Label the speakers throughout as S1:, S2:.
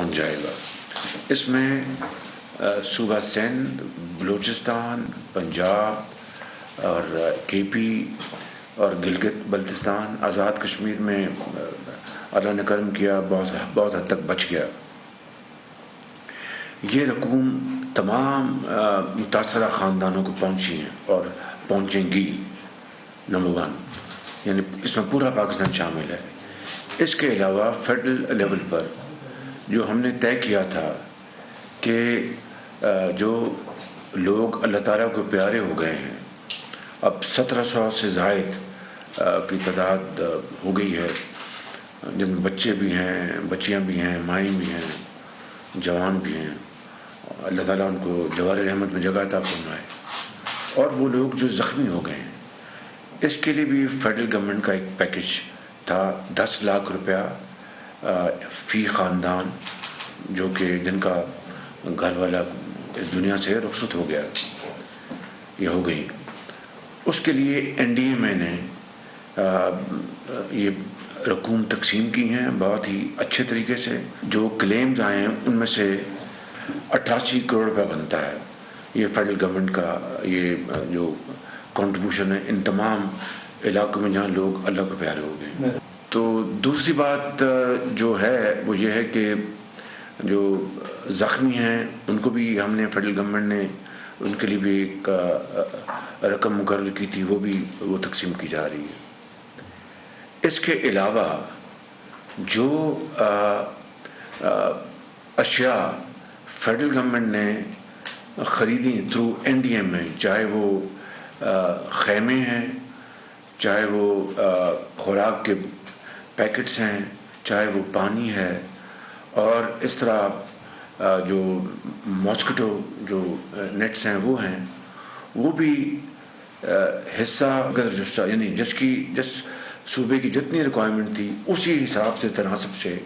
S1: پہنچ جائے گا. اس میں صوبہ سندھ، بلوچستان، پنجاب اور کے پی اور گلگت بلتستان، آزاد کشمیر میں اللہ نے کرم کیا، بہت حد تک بچ گیا. یہ رقوم تمام متاثرہ خاندانوں کو پہنچی ہیں اور پہنچیں گی. نمبر 1 یعنی اس میں پورا پاکستان شامل ہے. اس کے علاوہ فیڈرل لیول پر جو ہم نے طے کیا تھا کہ جو لوگ اللہ تعالیٰ کو پیارے ہو گئے ہیں، اب 1700 سے زائد کی تعداد ہو گئی ہے، جن میں بچے بھی ہیں، بچیاں بھی ہیں، مائیں بھی ہیں، جوان بھی ہیں. اللہ تعالیٰ ان کو جوار رحمت میں جگہ عطا فرمائے. اور وہ لوگ جو زخمی ہو گئے ہیں، اس کے لیے بھی فیڈرل گورنمنٹ کا ایک پیکج تھا، 10 لاکھ روپیہ فی خاندان، جو کہ جن کا گھر والا اس دنیا سے رخصت ہو گیا یا ہو گئی. اس کے لیے NDMA نے یہ رقوم تقسیم کی ہیں بہت ہی اچھے طریقے سے. جو کلیمز آئے ہیں ان میں سے 88 کروڑ روپے بنتا ہے. یہ فیڈرل گورنمنٹ کا یہ جو کنٹریبیوشن ہے ان تمام علاقوں میں جہاں لوگ اللہ کو پیارے ہو گئے. تو دوسری بات جو ہے وہ یہ ہے کہ جو زخمی ہیں ان کو بھی ہم نے فیڈرل گورنمنٹ نے ان کے لیے بھی ایک رقم مقرر کی تھی، وہ تقسیم کی جا رہی ہے. اس کے علاوہ جو اشیاء فیڈرل گورنمنٹ نے خریدی تھرو NDMA، چاہے وہ خیمے ہیں، چاہے وہ خوراک کے پیکٹس ہیں، چاہے وہ پانی ہے، اور اس طرح جو ماسکیٹو جو نیٹس ہیں وہ ہیں، وہ بھی حصہ یعنی جس صوبے کی جتنی ریکوائرمنٹ تھی اسی حساب سے تناسب سے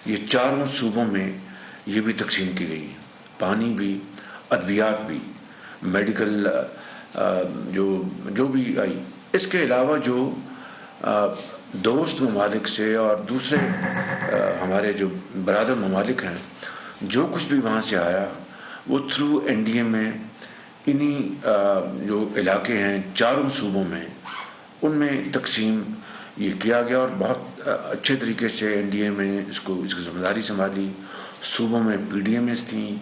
S1: یہ چاروں صوبوں میں یہ بھی تقسیم کی گئی ہے. پانی بھی، ادویات بھی، میڈیکل جو بھی آئی. اس کے علاوہ جو دوست ممالک سے اور دوسرے ہمارے جو برادر ممالک ہیں، جو کچھ بھی وہاں سے آیا وہ تھرو NDMA انہی جو علاقے ہیں چاروں صوبوں میں ان میں تقسیم یہ کیا گیا. اور بہت اچھے طریقے سے NDMA نے اس کی ذمہ داری سنبھالی. صوبوں میں PDMS تھیں،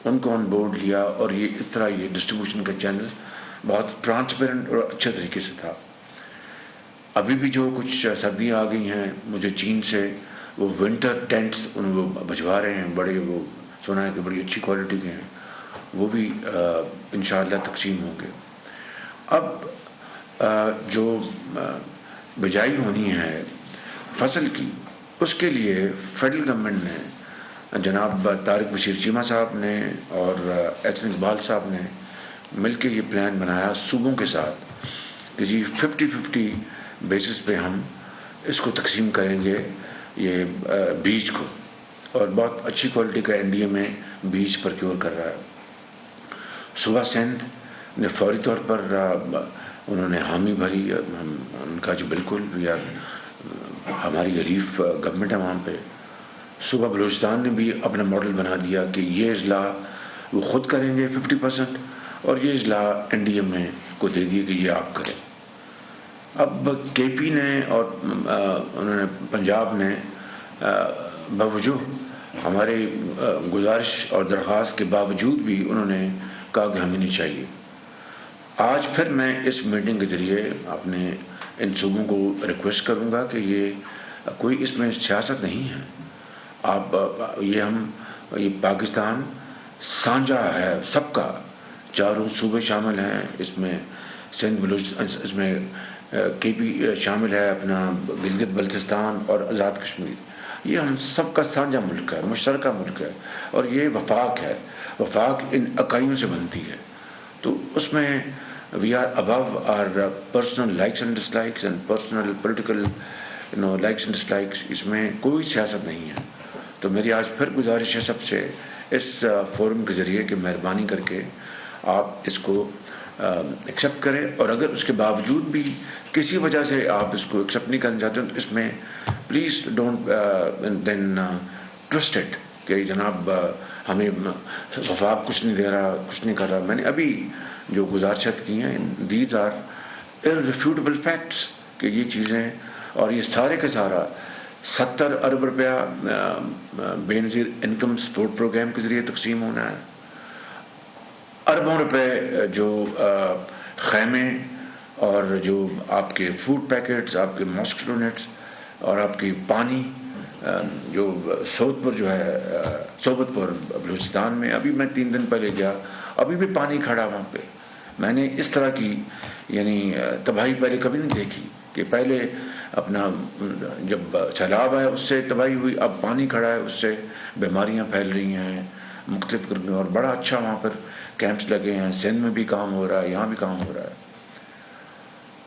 S1: ان کو آن بورڈ لیا، اور یہ اس طرح یہ ڈسٹریبیوشن کا چینل بہت ٹرانسپیرنٹ اور اچھے طریقے سے تھا. ابھی بھی جو کچھ سردیاں آ گئی ہیں، مجھے چین سے وہ ونٹر ٹینٹس ان کو بھجوا رہے ہیں، بڑے وہ سنا ہے کہ بڑی اچھی کوالٹی کے ہیں، وہ بھی انشاءاللہ تقسیم ہوں گے. اب جو بجائی ہونی ہے فصل کی، اس کے لیے فیڈرل گورنمنٹ نے جناب طارق بشیر چیمہ صاحب نے اور احسن اقبال صاحب نے مل کے یہ پلان بنایا صوبوں کے ساتھ کہ جی 50-50 بیسس پہ ہم اس کو تقسیم کریں گے یہ بیج کو. اور بہت اچھی کوالٹی کا NDMA بیج پرکیور کر رہا ہے. صوبہ سندھ نے فوری طور پر انہوں نے حامی بھری، ان کا جو بالکل ہماری حلیف گورنمنٹ ہے وہاں پہ. صوبہ بلوچستان نے بھی اپنا ماڈل بنا دیا کہ یہ اضلاع وہ خود کریں گے 50%، اور یہ اضلاع NDMA کو دے دیے کہ یہ آپ کریں. اب KP نے اور انہوں نے پنجاب نے باوجود ہمارے گزارش اور درخواست کے باوجود بھی انہوں نے کہا کہ ہمیں نہیں چاہیے. آج پھر میں اس میٹنگ کے ذریعے اپنے ان صوبوں کو ریکویسٹ کروں گا کہ یہ کوئی اس میں سیاست نہیں ہے. یہ پاکستان سانجا ہے سب کا، چاروں صوبے شامل ہیں اس میں، سندھ بلوچستان، اس میں KP شامل ہے، اپنا گلگت بلتستان اور آزاد کشمیر. یہ ہم سب کا سانجا ملک ہے، مشترکہ ملک ہے، اور یہ وفاق ہے. وفاق ان اکائیوں سے بنتی ہے. تو اس میں we are above our personal likes and dislikes and personal political likes and dislikes. اس میں کوئی سیاست نہیں ہے. تو میری آج پھر گزارش ہے سب سے اس فورم کے ذریعے کہ مہربانی کر کے آپ اس کو ایکسیپٹ کریں، اور اگر اس کے باوجود بھی کسی وجہ سے آپ اس کو ایکسیپٹ نہیں کرنا چاہتے ہیں تو اس میں please don't then twist it کہ جناب ہمیں وفاق کچھ نہیں دے رہا، کچھ نہیں کر رہا. میں نے ابھی جو گزارشات کی ہیں دیز آر irrefutable facts کہ یہ چیزیں، اور یہ سارے کا سارا 70 ارب روپیہ بے نظیر انکم سپورٹ پروگرام کے ذریعے تقسیم ہونا ہے. اربوں روپے جو خیمے اور جو آپ کے فوڈ پیکٹس، آپ کے ماسکیٹو نیٹس اور آپ کی پانی جو سوت پر بلوچستان میں، ابھی میں 3 دن پہلے گیا، ابھی بھی پانی کھڑا وہاں پہ. میں نے اس طرح کی یعنی تباہی پہلے کبھی نہیں دیکھی کہ پہلے اپنا جب سیلاب آیا اس سے تباہی ہوئی، اب پانی کھڑا ہے، اس سے بیماریاں پھیل رہی ہیں مختلف قسم میں. اور بڑا اچھا وہاں پر کیمپس لگے ہیں، سندھ میں بھی کام ہو رہا ہے، یہاں بھی کام ہو رہا ہے.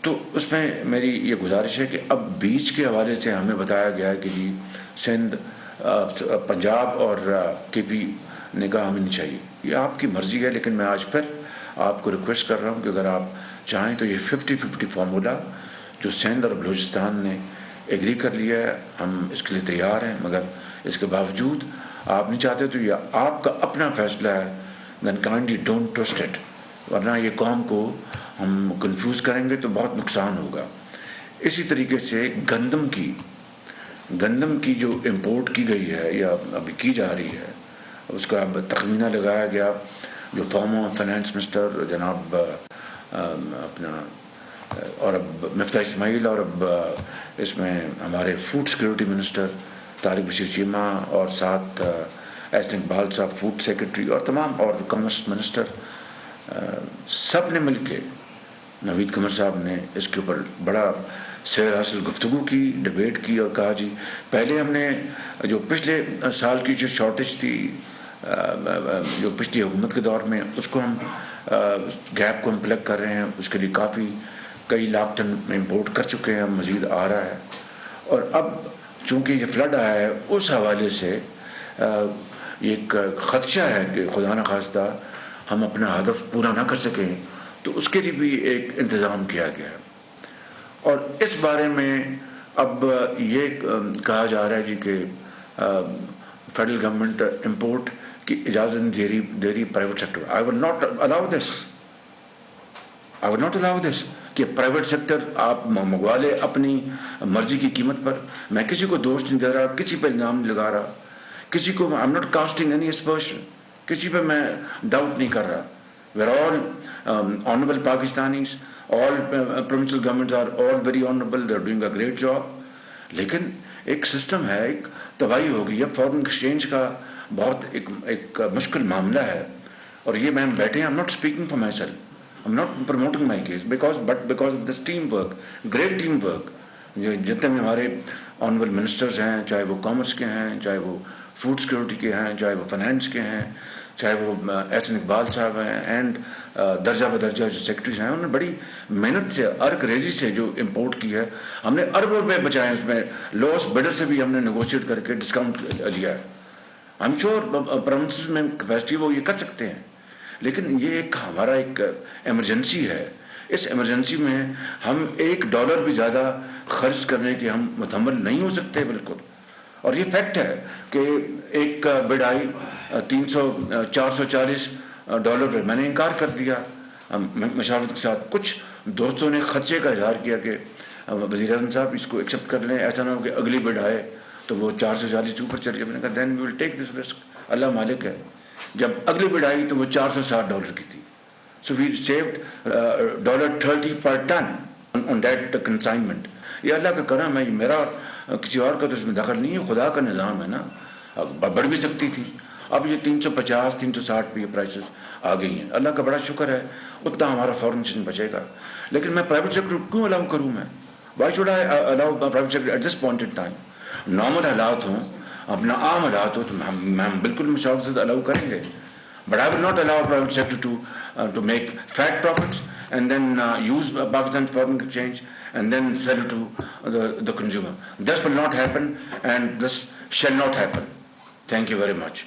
S1: تو اس میں میری یہ گزارش ہے کہ اب بیچ کے حوالے سے ہمیں بتایا گیا ہے کہ جی سندھ، پنجاب اور کے پی نے کہا ہمیں نہیں چاہیے. یہ آپ کی مرضی ہے، لیکن میں آج پھر آپ کو ریکویسٹ کر رہا ہوں کہ اگر آپ چاہیں تو یہ 50-50 فارمولا جو سندھ اور بلوچستان نے ایگری کر لیا ہے، ہم اس کے لیے تیار ہیں. مگر اس کے باوجود آپ نہیں چاہتے تو یہ آپ کا اپنا فیصلہ ہے. دین کائنڈلی ڈونٹ ٹرسٹ اٹ، ورنہ یہ قوم کو ہم کنفیوز کریں گے تو بہت نقصان ہوگا. اسی طریقے سے گندم کی جو امپورٹ کی گئی ہے یا ابھی کی جا رہی ہے، اس کا تخمینہ لگایا گیا. جو فارمر فائنانس منسٹر جناب اپنا اور اب مفتاح اسماعیل، اور اب اس میں ہمارے food security minister Tariq Bashir Cheema, اور ساتھ احسن اقبال صاحب فوڈ سیکرٹری، اور تمام، اور کامرس منسٹر، سب نے مل کے، نوید قمر صاحب نے اس کے اوپر بڑا سیر حاصل گفتگو کی، ڈبیٹ کی، اور کہا جی پہلے ہم نے جو پچھلے سال کی جو شارٹیج تھی جو پچھلی حکومت کے دور میں، اس کو ہم گیپ کو ہم پلگ کر رہے ہیں. اس کے لیے کئی لاکھ ٹن امپورٹ کر چکے ہیں، مزید آ رہا ہے. اور اب چونکہ یہ فلڈ آیا ہے، اس حوالے سے ایک خدشہ ہے کہ خدا نخواستہ ہم اپنا ہدف پورا نہ کر سکیں، تو اس کے لیے بھی ایک انتظام کیا گیا ہے. اور اس بارے میں اب یہ کہا جا رہا ہے جی کہ فیڈرل گورنمنٹ امپورٹ کی اجازت دے رہی private sector. I will not allow this کہ پرائیویٹ سیکٹر آپ منگوا لے اپنی مرضی کی قیمت پر. میں کسی کو دوش نہیں دے رہا، کسی پہ الزام نہیں لگا رہا، کسی کو I'm not casting any aspersion، کسی پہ میں ڈاؤٹ نہیں کر رہا. We're all honorable Pakistanis. All provincial governments are all very honorable. They're doing a great job. لیکن ایک سسٹم ہے، ایک تباہی ہو گئی ہے. فورن ایکسچینج کا بہت ایک مشکل معاملہ ہے. اور یہ میں بیٹھے ہیں، I'm not speaking for myself. I'm not promoting my case because of this teamwork, great teamwork. جتنے بھی ہمارے آنریبل منسٹرز ہیں، چاہے وہ کامرس کے ہیں، چاہے وہ فوڈ سیکورٹی کے ہیں، چاہے وہ فائنانس کے ہیں، چاہے وہ احسن اقبال صاحب ہیں، اینڈ درجہ بدرجہ جو سیکرٹریز ہیں، انہوں نے بڑی محنت سے، ارک ریزی سے جو امپورٹ کی ہے، ہم نے اربوں روپے بچائے. اس میں لوس بیڈر سے بھی ہم نے نیگوشیٹ کر کے ڈسکاؤنٹ لیا ہے. ہم شور پروونسز میں کیپیسٹی وہ یہ کر سکتے ہیں، لیکن یہ ہمارا ایک ایمرجنسی ہے. اس ایمرجنسی میں ہم $1 بھی زیادہ خرچ کرنے کے ہم متحمل نہیں ہو سکتے بالکل. اور یہ فیکٹ ہے کہ ایک بڈ آئی $440 پہ. میں نے انکار کر دیا مشاورت کے ساتھ. کچھ دوستوں نے خدشے کا اظہار کیا کہ وزیر اعظم صاحب اس کو ایکسیپٹ کر لیں، ایسا نہ ہو کہ اگلی بڈ آئے تو وہ 440 اوپر چل جائے. میں نے کہا دین وی ول ٹیک دس رسک، اللہ مالک ہے. جب اگلی بڈ آئی تو وہ $460 کی تھی. So we saved $30 per ton on that consignment. یہ اللہ کا کرم ہے، میرا کسی اور کا تو اس میں دخل نہیں ہے، خدا کا نظام ہے نا. بڑھ بھی سکتی تھی. اب یہ 350 360 پہ یہ پرائسز آ گئی ہیں. اللہ کا بڑا شکر ہے، اتنا ہمارا فورن بچے گا. لیکن میں پرائیویٹ سیکٹر کیوں الاؤ کروں؟ میں why should I allow private sector at this point in time? Normal حالات ہوں، اپنا عام حالات ہو تو ہم بالکل مشاورت سے الاؤ کریں گے. But I will not allow private sector to make fat profits and then use Pakistan foreign exchange and then sell it to the consumer. This will not happen, and this shall not happen. Thank you very much.